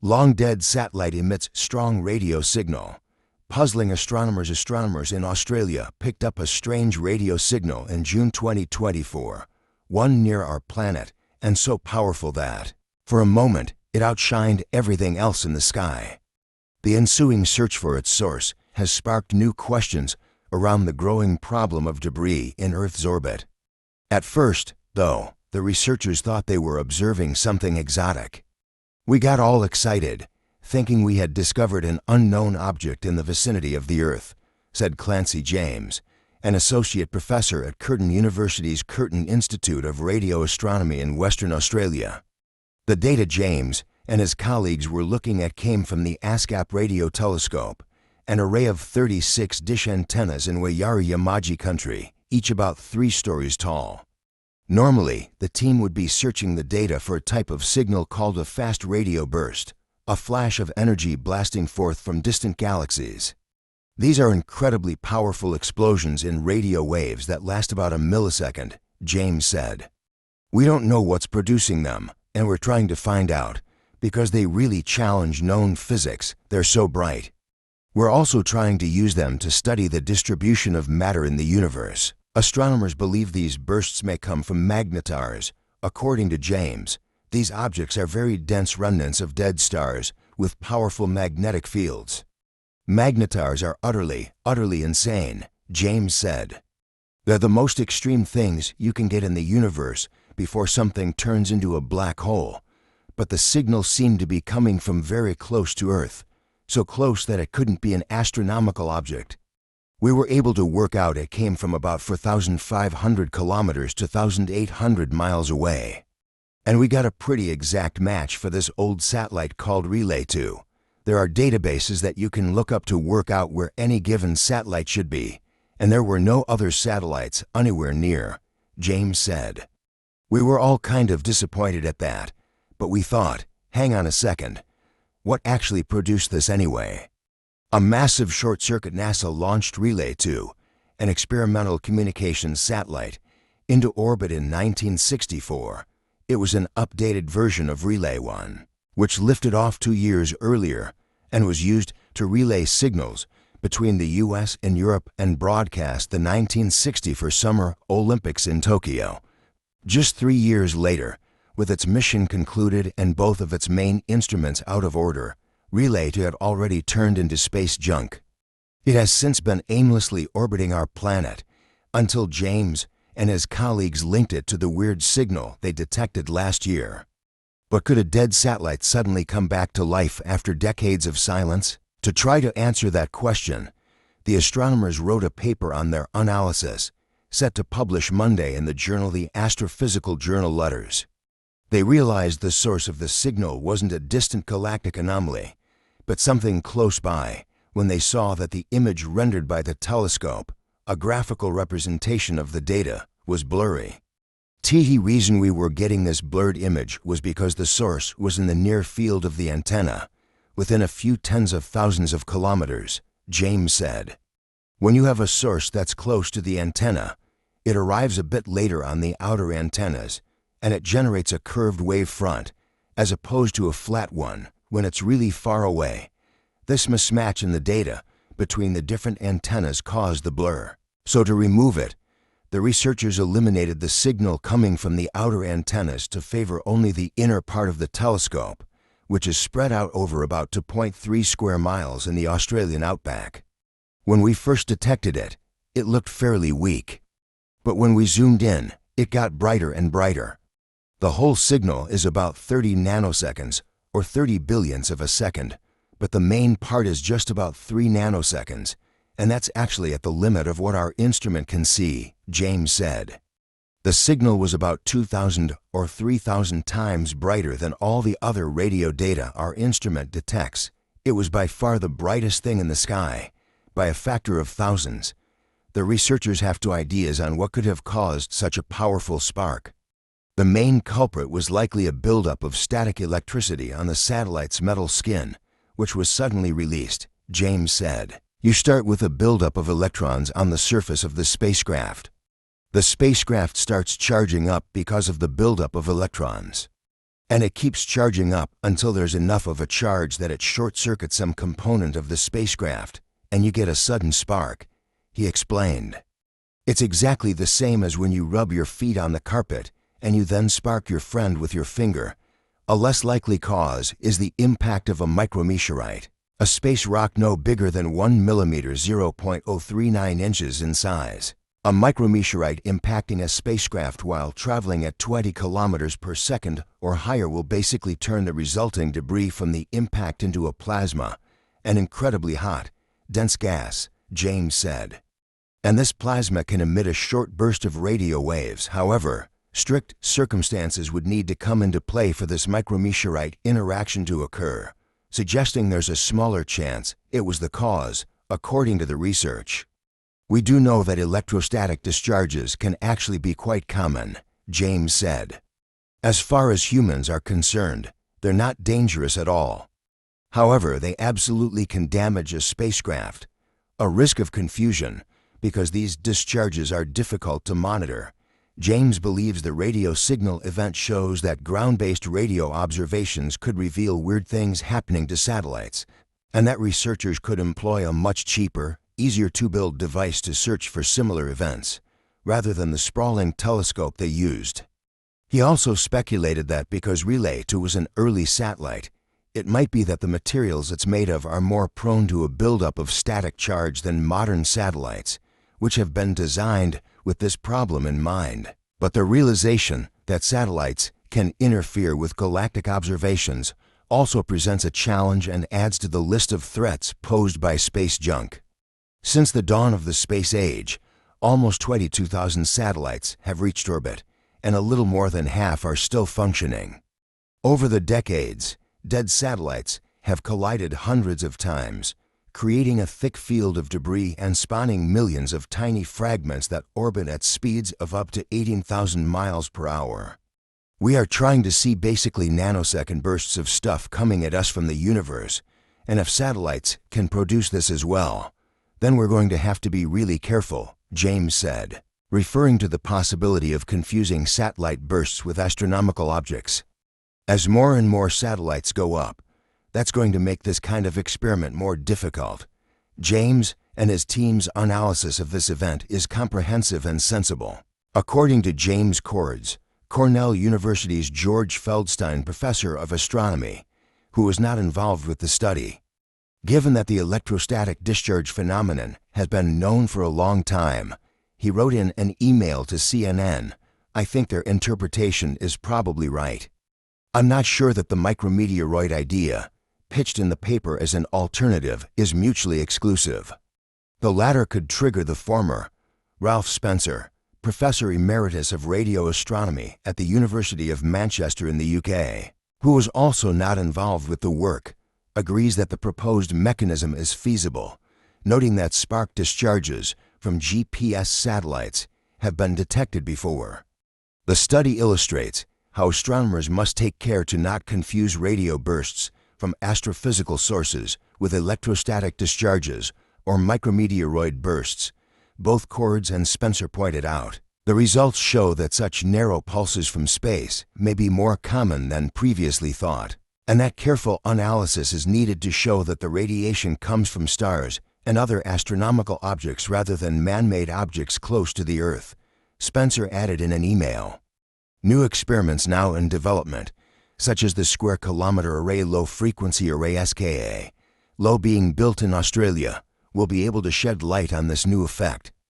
Long-dead satellite emits strong radio signal. Puzzling astronomers in Australia picked up a strange radio signal in June 2024, one near our planet, and so powerful that, for a moment, it outshined everything else in the sky. The ensuing search for its source has sparked new questions around the growing problem of debris in Earth's orbit. At first, though, the researchers thought they were observing something exotic. We got all excited, thinking we had discovered an unknown object in the vicinity of the Earth, said Clancy James, an associate professor at Curtin University's Curtin Institute of Radio Astronomy in Western Australia. The data James and his colleagues were looking at came from the ASKAP radio telescope, an array of 36 dish antennas in Wajarri Yamaji Country, each about 3 stories tall. Normally, the team would be searching the data for a type of signal called a fast radio burst, a flash of energy blasting forth from distant galaxies. These are incredibly powerful explosions in radio waves that last about a millisecond, James said. We don't know what's producing them, and we're trying to find out, because they really challenge known physics, they're so bright. We're also trying to use them to study the distribution of matter in the universe. Astronomers believe these bursts may come from magnetars. According to James, these objects are very dense remnants of dead stars with powerful magnetic fields. Magnetars are utterly insane, James said. They're the most extreme things you can get in the universe before something turns into a black hole, but the signal seemed to be coming from very close to Earth, so close that it couldn't be an astronomical object. We were able to work out it came from about 4,500 kilometers to 1,800 miles away. And we got a pretty exact match for this old satellite called Relay 2. There are databases that you can look up to work out where any given satellite should be, and there were no other satellites anywhere near, James said. We were all kind of disappointed at that, but we thought, hang on a second, what actually produced this anyway? A massive short-circuit NASA launched Relay 2, an experimental communications satellite, into orbit in 1964. It was an updated version of Relay 1, which lifted off 2 years earlier and was used to relay signals between the US and Europe and broadcast the 1964 Summer Olympics in Tokyo. Just 3 years later, with its mission concluded and both of its main instruments out of order, Relay 2 had already turned into space junk. It has since been aimlessly orbiting our planet until James and his colleagues linked it to the weird signal they detected last year. But could a dead satellite suddenly come back to life after decades of silence? To try to answer that question, the astronomers wrote a paper on their analysis, set to publish Monday in the journal The Astrophysical Journal Letters. They realized the source of the signal wasn't a distant galactic anomaly, but something close by when they saw that the image rendered by the telescope, a graphical representation of the data, was blurry. The reason we were getting this blurred image was because the source was in the near field of the antenna, within a few tens of thousands of kilometers, James said. When you have a source that's close to the antenna, it arrives a bit later on the outer antennas, and it generates a curved wave front, as opposed to a flat one when it's really far away. This mismatch in the data between the different antennas caused the blur. So to remove it, the researchers eliminated the signal coming from the outer antennas to favor only the inner part of the telescope, which is spread out over about 2.3 square miles in the Australian outback. When we first detected it, it looked fairly weak. But when we zoomed in, it got brighter and brighter. The whole signal is about 30 nanoseconds, or 30 billionths of a second, but the main part is just about 3 nanoseconds, and that's actually at the limit of what our instrument can see, James said. The signal was about 2,000 or 3,000 times brighter than all the other radio data our instrument detects. It was by far the brightest thing in the sky, by a factor of thousands. The researchers have two ideas on what could have caused such a powerful spark. The main culprit was likely a buildup of static electricity on the satellite's metal skin, which was suddenly released, James said. You start with a buildup of electrons on the surface of the spacecraft. The spacecraft starts charging up because of the buildup of electrons. And it keeps charging up until there's enough of a charge that it short-circuits some component of the spacecraft, and you get a sudden spark, he explained. It's exactly the same as when you rub your feet on the carpet and you then spark your friend with your finger. A less likely cause is the impact of a micrometeorite, a space rock no bigger than 1 millimeter (0.039 inches) in size. A micrometeorite impacting a spacecraft while traveling at 20 kilometers per second or higher will basically turn the resulting debris from the impact into a plasma, an incredibly hot, dense gas, James said. And this plasma can emit a short burst of radio waves. However, strict circumstances would need to come into play for this micrometeorite interaction to occur, suggesting there's a smaller chance it was the cause, according to the research. We do know that electrostatic discharges can actually be quite common, James said. As far as humans are concerned, they're not dangerous at all. However, they absolutely can damage a spacecraft. A risk of confusion, because these discharges are difficult to monitor. James believes the radio signal event shows that ground-based radio observations could reveal weird things happening to satellites, and that researchers could employ a much cheaper, easier-to-build device to search for similar events, rather than the sprawling telescope they used. He also speculated that because Relay 2 was an early satellite, it might be that the materials it's made of are more prone to a buildup of static charge than modern satellites, which have been designed with this problem in mind. But the realization that satellites can interfere with galactic observations also presents a challenge and adds to the list of threats posed by space junk. Since the dawn of the space age, almost 22,000 satellites have reached orbit, and a little more than half are still functioning. Over the decades, dead satellites have collided hundreds of times, creating a thick field of debris and spawning millions of tiny fragments that orbit at speeds of up to 18,000 miles per hour. We are trying to see basically nanosecond bursts of stuff coming at us from the universe, and if satellites can produce this as well, then we're going to have to be really careful, James said, referring to the possibility of confusing satellite bursts with astronomical objects. As more and more satellites go up, that's going to make this kind of experiment more difficult. James and his team's analysis of this event is comprehensive and sensible. According to James Cordes, Cornell University's George Feldstein Professor of Astronomy, who was not involved with the study, given that the electrostatic discharge phenomenon has been known for a long time, he wrote in an email to CNN, "I think their interpretation is probably right. I'm not sure that the micrometeoroid idea, pitched in the paper as an alternative, is mutually exclusive. The latter could trigger the former." Ralph Spencer, Professor Emeritus of Radio Astronomy at the University of Manchester in the UK, who was also not involved with the work, agrees that the proposed mechanism is feasible, noting that spark discharges from GPS satellites have been detected before. The study illustrates how astronomers must take care to not confuse radio bursts from astrophysical sources with electrostatic discharges or micrometeoroid bursts. Both Cordes and Spencer pointed out, the results show that such narrow pulses from space may be more common than previously thought, and that careful analysis is needed to show that the radiation comes from stars and other astronomical objects rather than man-made objects close to the Earth, Spencer added in an email. New experiments now in development, such as the Square Kilometre Array Low Frequency Array (ASKA), LOW being built in Australia, will be able to shed light on this new effect.